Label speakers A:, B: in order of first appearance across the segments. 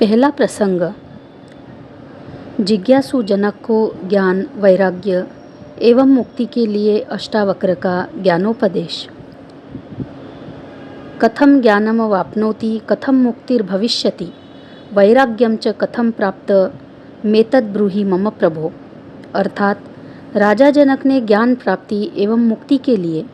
A: पहला प्रसंग। जिज्ञासु जनक को ज्ञान, वैराग्य एवं मुक्ति के लिए अष्टावक्र का ज्ञानोपदेश। कथम ज्ञानम वाप्नोति कथम मुक्तिर्भविष्यति वैराग्यम च कथम प्राप्त मेतद ब्रूहि मम प्रभो। अर्थात राजा जनक ने ज्ञान प्राप्ति एवं मुक्ति के लिए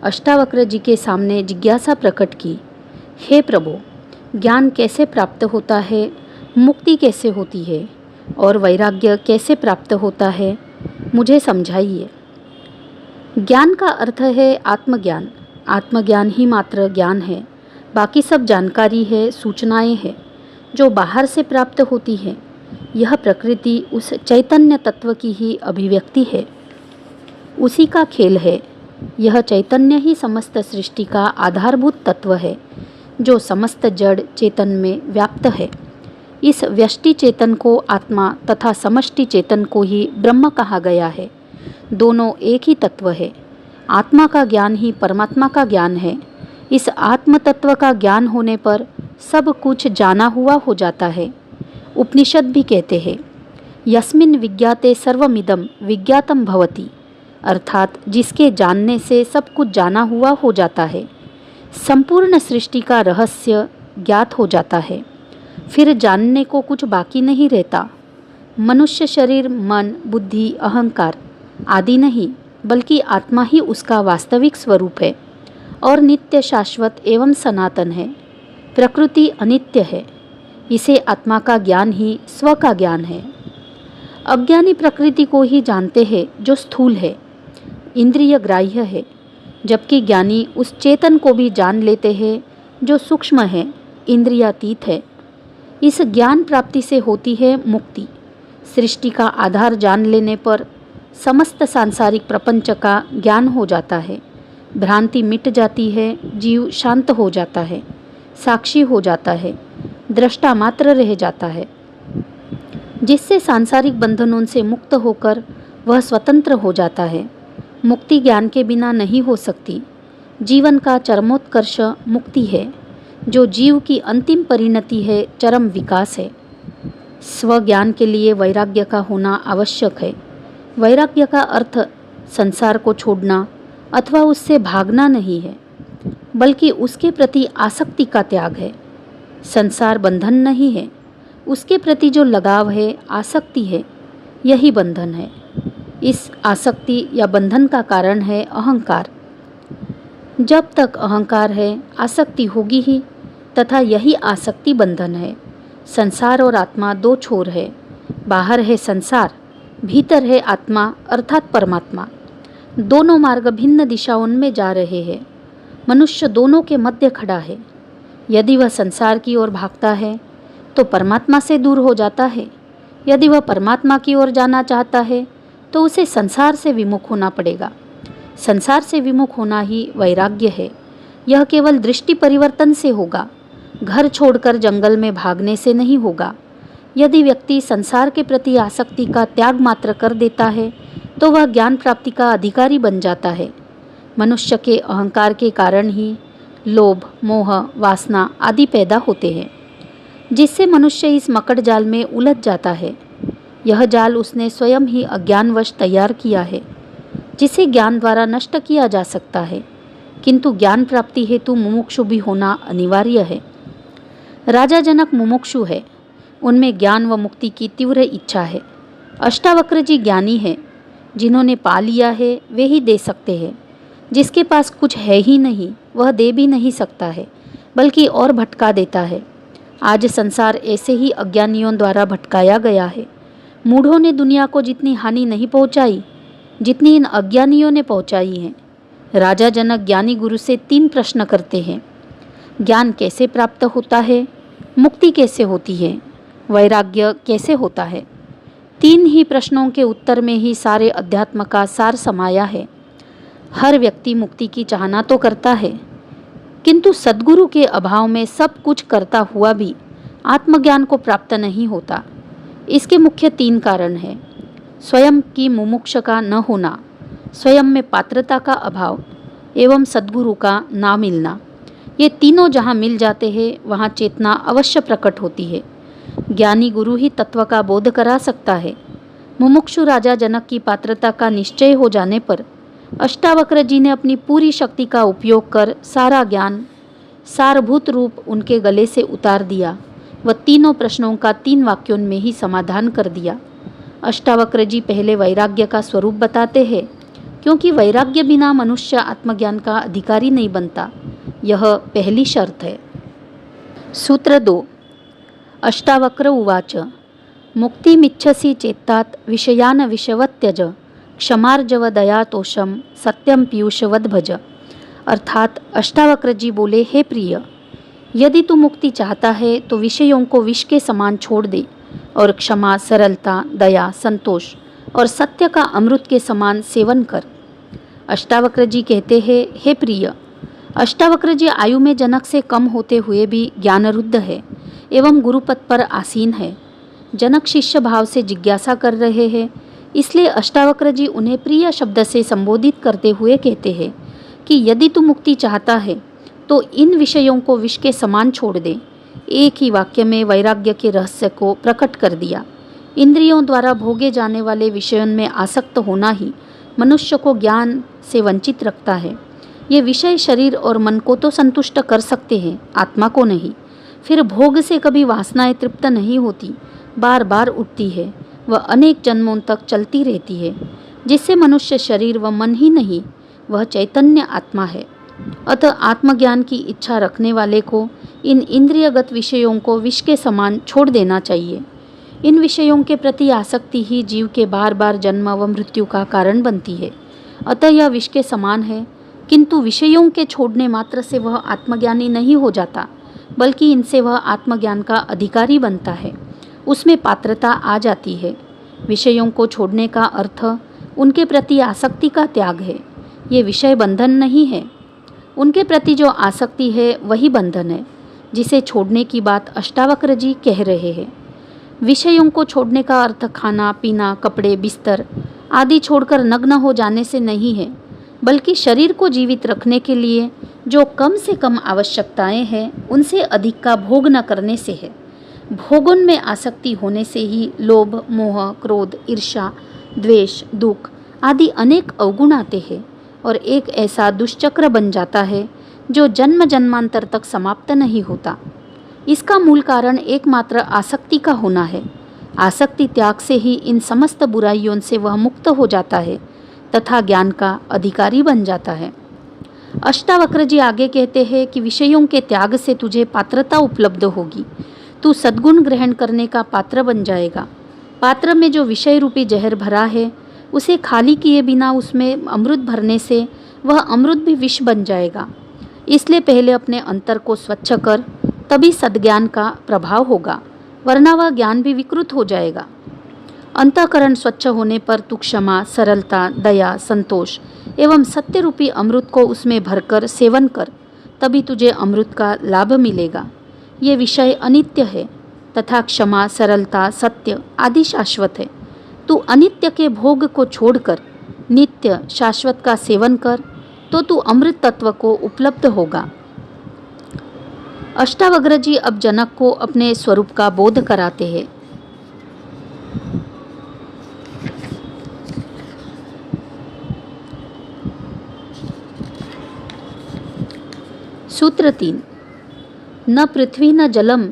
A: अष्टावक्र जी के सामने जिज्ञासा प्रकट की। हे प्रभो, ज्ञान कैसे प्राप्त होता है, मुक्ति कैसे होती है और वैराग्य कैसे प्राप्त होता है, मुझे समझाइए। ज्ञान का अर्थ है आत्मज्ञान। आत्मज्ञान ही मात्र ज्ञान है, बाकी सब जानकारी है, सूचनाएं हैं जो बाहर से प्राप्त होती है। यह प्रकृति उस चैतन्य तत्व की ही अभिव्यक्ति है, उसी का खेल है। यह चैतन्य ही समस्त सृष्टि का आधारभूत तत्व है जो समस्त जड़ चेतन में व्याप्त है। इस व्यष्टि चेतन को आत्मा तथा समष्टि चेतन को ही ब्रह्म कहा गया है। दोनों एक ही तत्व है। आत्मा का ज्ञान ही परमात्मा का ज्ञान है। इस आत्म तत्व का ज्ञान होने पर सब कुछ जाना हुआ हो जाता है। उपनिषद भी कहते हैं, यस्मिन् विज्ञाते सर्वमिदं विज्ञातम भवति, अर्थात जिसके जानने से सब कुछ जाना हुआ हो जाता है, संपूर्ण सृष्टि का रहस्य ज्ञात हो जाता है। फिर जानने को कुछ बाकी नहीं रहता। मनुष्य शरीर, मन, बुद्धि, अहंकार आदि नहीं, बल्कि आत्मा ही उसका वास्तविक स्वरूप है और नित्य, शाश्वत एवं सनातन है। प्रकृति अनित्य है। इसे आत्मा का ज्ञान ही स्व का ज्ञान है। अज्ञानी प्रकृति को ही जानते हैं जो स्थूल है, इंद्रिय ग्राह्य है, जबकि ज्ञानी उस चेतन को भी जान लेते हैं जो सूक्ष्म है, इंद्रियातीत है। इस ज्ञान प्राप्ति से होती है मुक्ति। सृष्टि का आधार जान लेने पर समस्त सांसारिक प्रपंच का ज्ञान हो जाता है। भ्रांति मिट जाती है, जीव शांत हो जाता है, साक्षी हो जाता है, दृष्टा मात्र रह जाता है, जिससे सांसारिक बंधनों से मुक्त होकर वह स्वतंत्र हो जाता है। मुक्ति ज्ञान के बिना नहीं हो सकती। जीवन का चरमोत्कर्ष मुक्ति है, जो जीव की अंतिम परिणति है, चरम विकास है। स्वज्ञान के लिए वैराग्य का होना आवश्यक है। वैराग्य का अर्थ संसार को छोड़ना अथवा उससे भागना नहीं है, बल्कि उसके प्रति आसक्ति का त्याग है। संसार बंधन नहीं है, उसके प्रति जो लगाव है, आसक्ति है, यही बंधन है। इस आसक्ति या बंधन का कारण है अहंकार। जब तक अहंकार है, आसक्ति होगी ही, तथा यही आसक्ति बंधन है। संसार और आत्मा दो छोर है। बाहर है संसार, भीतर है आत्मा अर्थात परमात्मा। दोनों मार्ग भिन्न दिशाओं में जा रहे हैं। मनुष्य दोनों के मध्य खड़ा है। यदि वह संसार की ओर भागता है तो परमात्मा से दूर हो जाता है। यदि वह परमात्मा की ओर जाना चाहता है तो उसे संसार से विमुख होना पड़ेगा। संसार से विमुख होना ही वैराग्य है। यह केवल दृष्टि परिवर्तन से होगा, घर छोड़कर जंगल में भागने से नहीं होगा। यदि व्यक्ति संसार के प्रति आसक्ति का त्याग मात्र कर देता है तो वह ज्ञान प्राप्ति का अधिकारी बन जाता है। मनुष्य के अहंकार के कारण ही लोभ, मोह, वासना आदि पैदा होते हैं, जिससे मनुष्य इस मकड़ जाल में उलझ जाता है। यह जाल उसने स्वयं ही अज्ञानवश तैयार किया है, जिसे ज्ञान द्वारा नष्ट किया जा सकता है, किंतु ज्ञान प्राप्ति हेतु मुमुक्षु भी होना अनिवार्य है। राजा जनक मुमुक्षु है, उनमें ज्ञान व मुक्ति की तीव्र इच्छा है। अष्टावक्र जी ज्ञानी है, जिन्होंने पा लिया है वे ही दे सकते हैं। जिसके पास कुछ है ही नहीं, वह दे भी नहीं सकता है, बल्कि और भटका देता है। आज संसार ऐसे ही अज्ञानियों द्वारा भटकाया गया है। मूढ़ों ने दुनिया को जितनी हानि नहीं पहुंचाई, जितनी इन अज्ञानियों ने पहुंचाई है। राजा जनक ज्ञानी गुरु से 3 प्रश्न करते हैं। ज्ञान कैसे प्राप्त होता है, मुक्ति कैसे होती है, वैराग्य कैसे होता है। 3 ही प्रश्नों के उत्तर में ही सारे अध्यात्म का सार समाया है। हर व्यक्ति मुक्ति की चाहना तो करता है, किंतु सद्गुरु के अभाव में सब कुछ करता हुआ भी आत्मज्ञान को प्राप्त नहीं होता। इसके मुख्य 3 कारण हैं। स्वयं की मुमुक्षा का न होना, स्वयं में पात्रता का अभाव एवं सद्गुरु का ना मिलना। ये तीनों जहाँ मिल जाते हैं वहाँ चेतना अवश्य प्रकट होती है। ज्ञानी गुरु ही तत्व का बोध करा सकता है। मुमुक्षु राजा जनक की पात्रता का निश्चय हो जाने पर अष्टावक्र जी ने अपनी पूरी शक्ति का उपयोग कर सारा ज्ञान सारभूत रूप उनके गले से उतार दिया व तीनों प्रश्नों का 3 वाक्यों में ही समाधान कर दिया। अष्टावक्र जी पहले वैराग्य का स्वरूप बताते हैं, क्योंकि वैराग्य बिना मनुष्य आत्मज्ञान का अधिकारी नहीं बनता। यह पहली शर्त है। सूत्र 2। अष्टावक्र उवाच मुक्तिमिच्छसि चेत्तात् विषयान् विषवत् त्यज क्षमार्जव दयातोषम सत्यम पीयूषवद भज। अर्थात अष्टावक्र जी बोले, हे प्रिय, यदि तू मुक्ति चाहता है तो विषयों को विष के समान छोड़ दे और क्षमा, सरलता, दया, संतोष और सत्य का अमृत के समान सेवन कर। अष्टावक्र जी कहते हैं, हे प्रिय, अष्टावक्र जी आयु में जनक से कम होते हुए भी ज्ञानरुद्ध है एवं गुरुपद पर आसीन है। जनक शिष्य भाव से जिज्ञासा कर रहे हैं, इसलिए अष्टावक्र जी उन्हें प्रिय शब्द से संबोधित करते हुए कहते हैं कि यदि तू मुक्ति चाहता है तो इन विषयों को विष के समान छोड़ दे। एक ही वाक्य में वैराग्य के रहस्य को प्रकट कर दिया। इंद्रियों द्वारा भोगे जाने वाले विषयों में आसक्त होना ही मनुष्य को ज्ञान से वंचित रखता है। ये विषय शरीर और मन को तो संतुष्ट कर सकते हैं, आत्मा को नहीं। फिर भोग से कभी वासनाएं तृप्त नहीं होती, बार बार उठती है, वह अनेक जन्मों तक चलती रहती है, जिससे मनुष्य शरीर व मन ही नहीं, वह चैतन्य आत्मा है। अतः आत्मज्ञान की इच्छा रखने वाले को इन इंद्रियगत विषयों को विष के समान छोड़ देना चाहिए। इन विषयों के प्रति आसक्ति ही जीव के बार बार जन्म व मृत्यु का कारण बनती है। अतः यह विष के समान है, किंतु विषयों के छोड़ने मात्र से वह आत्मज्ञानी नहीं हो जाता, बल्कि इनसे वह आत्मज्ञान का अधिकारी बनता है। उसमें पात्रता आ जाती है। विषयों को छोड़ने का अर्थ उनके प्रति आसक्ति का त्याग है। ये विषय बंधन नहीं है, उनके प्रति जो आसक्ति है वही बंधन है, जिसे छोड़ने की बात अष्टावक्र जी कह रहे हैं। विषयों को छोड़ने का अर्थ खाना पीना, कपड़े, बिस्तर आदि छोड़कर नग्न हो जाने से नहीं है, बल्कि शरीर को जीवित रखने के लिए जो कम से कम आवश्यकताएं हैं उनसे अधिक का भोग न करने से है। भोगों में आसक्ति होने से ही लोभ, मोह, क्रोध, ईर्ष्या, द्वेष, दुख आदि अनेक अवगुण आते हैं और एक ऐसा दुष्चक्र बन जाता है जो जन्म जन्मांतर तक समाप्त नहीं होता। इसका मूल कारण एकमात्र आसक्ति का होना है। आसक्ति त्याग से ही इन समस्त बुराइयों से वह मुक्त हो जाता है तथा ज्ञान का अधिकारी बन जाता है। अष्टावक्र जी आगे कहते हैं कि विषयों के त्याग से तुझे पात्रता उपलब्ध होगी, तू सद्गुण ग्रहण करने का पात्र बन जाएगा। पात्र में जो विषय रूपी जहर भरा है उसे खाली किए बिना उसमें अमृत भरने से वह अमृत भी विष बन जाएगा। इसलिए पहले अपने अंतर को स्वच्छ कर, तभी सद्ज्ञान का प्रभाव होगा, वरना वह ज्ञान भी विकृत हो जाएगा। अंतःकरण स्वच्छ होने पर तू क्षमा, सरलता, दया, संतोष एवं सत्य रूपी अमृत को उसमें भरकर सेवन कर, तभी तुझे अमृत का लाभ मिलेगा। ये विषय अनित्य है तथा क्षमा, सरलता, सत्य आदि शाश्वत है। तू अनित्य के भोग को छोड़कर नित्य शाश्वत का सेवन कर, तो तू अमृत तत्व को उपलब्ध होगा। अष्टावक्र जी अब जनक को अपने स्वरूप का बोध कराते हैं। सूत्र 3। न पृथ्वी न जलम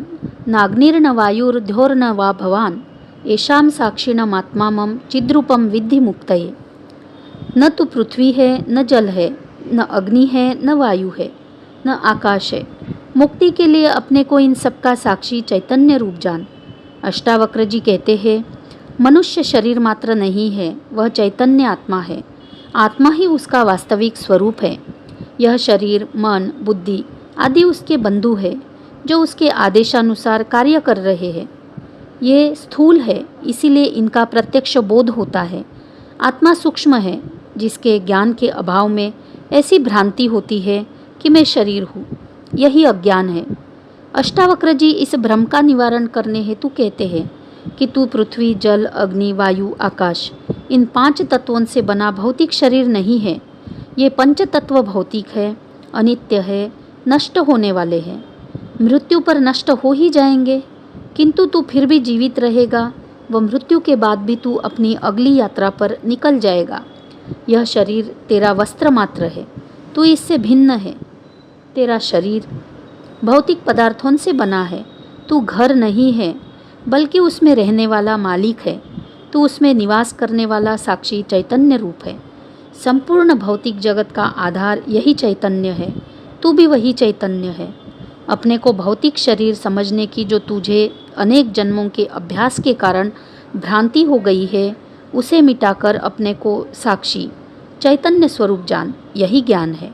A: नाग्निर्न वायुर्ध्योर्न वा भवान येषां साक्षिणमात्मा मम चिद्रूपम विद्धि मुक्तये। न तो पृथ्वी है, न जल है, न अग्नि है, न वायु है, न आकाश है। मुक्ति के लिए अपने को इन सब का साक्षी चैतन्य रूप जान। अष्टावक्र जी कहते हैं, मनुष्य शरीर मात्र नहीं है, वह चैतन्य आत्मा है। आत्मा ही उसका वास्तविक स्वरूप है। यह शरीर, मन, बुद्धि आदि उसके बंधु है, जो उसके आदेशानुसार कार्य कर रहे हैं। ये स्थूल है, इसीलिए इनका प्रत्यक्ष बोध होता है। आत्मा सूक्ष्म है, जिसके ज्ञान के अभाव में ऐसी भ्रांति होती है कि मैं शरीर हूँ। यही अज्ञान है। अष्टावक्र जी इस भ्रम का निवारण करने हेतु कहते हैं कि तू पृथ्वी, जल, अग्नि, वायु, आकाश इन 5 तत्वों से बना भौतिक शरीर नहीं है। ये 5 तत्व भौतिक है, अनित्य है, नष्ट होने वाले हैं, मृत्यु पर नष्ट हो ही जाएंगे। किंतु तू फिर भी जीवित रहेगा व मृत्यु के बाद भी तू अपनी अगली यात्रा पर निकल जाएगा। यह शरीर तेरा वस्त्र मात्र है, तू इससे भिन्न है। तेरा शरीर भौतिक पदार्थों से बना है, तू घर नहीं है बल्कि उसमें रहने वाला मालिक है। तू उसमें निवास करने वाला साक्षी चैतन्य रूप है। संपूर्ण भौतिक जगत का आधार यही चैतन्य है, तू भी वही चैतन्य है। अपने को भौतिक शरीर समझने की जो तुझे अनेक जन्मों के अभ्यास के कारण भ्रांति हो गई है, उसे मिटाकर अपने को साक्षी चैतन्य स्वरूप जान, यही ज्ञान है।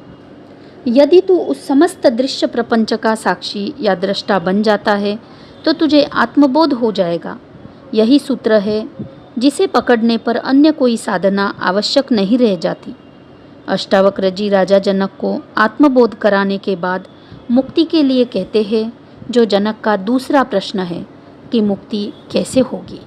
A: यदि तू उस समस्त दृश्य प्रपंच का साक्षी या दृष्टा बन जाता है तो तुझे आत्मबोध हो जाएगा। यही सूत्र है जिसे पकड़ने पर अन्य कोई साधना आवश्यक नहीं रह जाती। अष्टावक्र जी राजा जनक को आत्मबोध कराने के बाद मुक्ति के लिए कहते हैं, जो जनक का दूसरा प्रश्न है कि मुक्ति कैसे होगी।